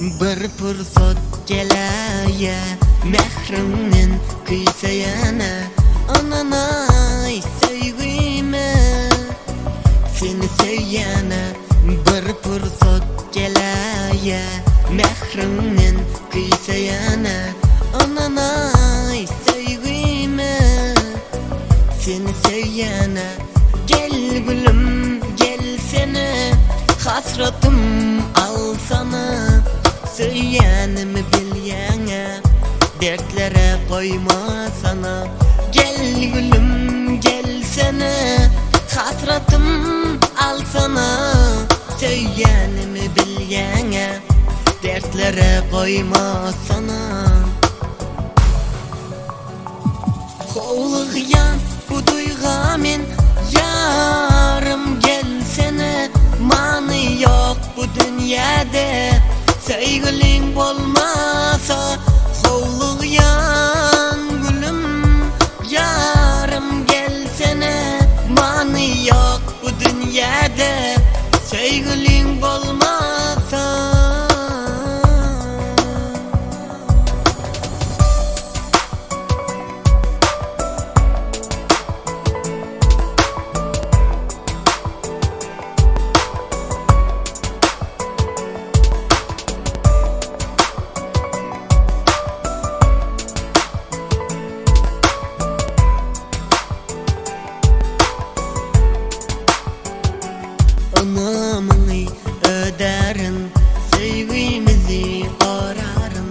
Bir fırsat gelaya mehrimnin kıysayana anana sevgime seni seviyana. Bir fırsat gelaya mehrimnin kıysayana anana sevgime seni seviyana. Gel gülüm gelsene hasratım al sana söyyanımı bilyana dertlere koyma sana. Gel gülüm gelsene hasratım al sana söyyanımı bilyana dertlere koyma sana. Hovlığyan bu duygamen yarım gelsene mani yok bu dünyada sevgilin olmasa. Hovlığyan gülüm yarım gelsene mani yok bu dünyada sevgilin olmasa. Anamını öderim, sevgimizi ararım.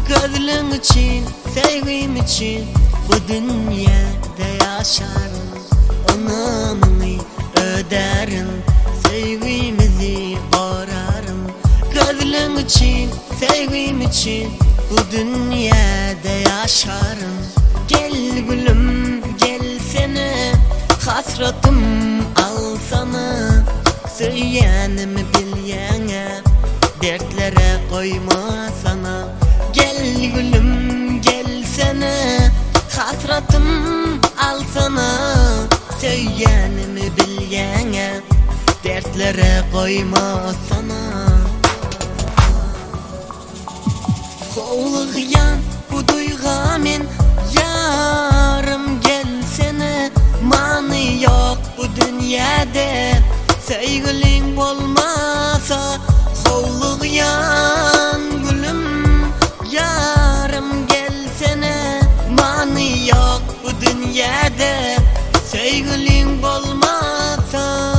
Gözlün için, sevgim için bu dünyada yaşarım. Anamını öderim, sevgimizi ararım. Gözlün için, sevgim için bu dünyada yaşarım. Gel gülüm gelsene hasratım al sana söyyanımı bilyana dertlere koyma sana. Gel gülüm gelsene hasratım al sana söyyanımı bilyana dertlere koyma sana. Hovlığyan bu duygamen yarım gelsene mani yok bu dünyada sevgilin olmasa. Hovlığyan gülüm yarım gelsene mani yok bu dünyada sevgilin olmasa.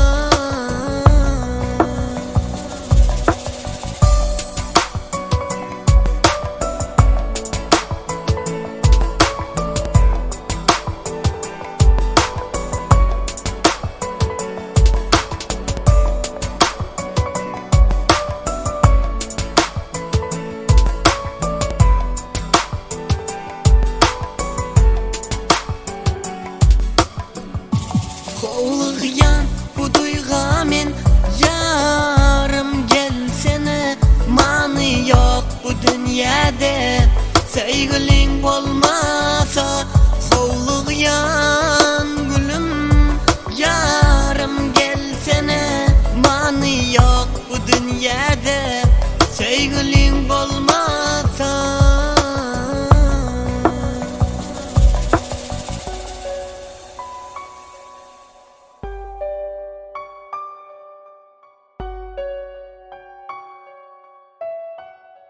Hovlığyan bu duygamen yarım gelsene mani yok bu dünyada sevgilin olmasa.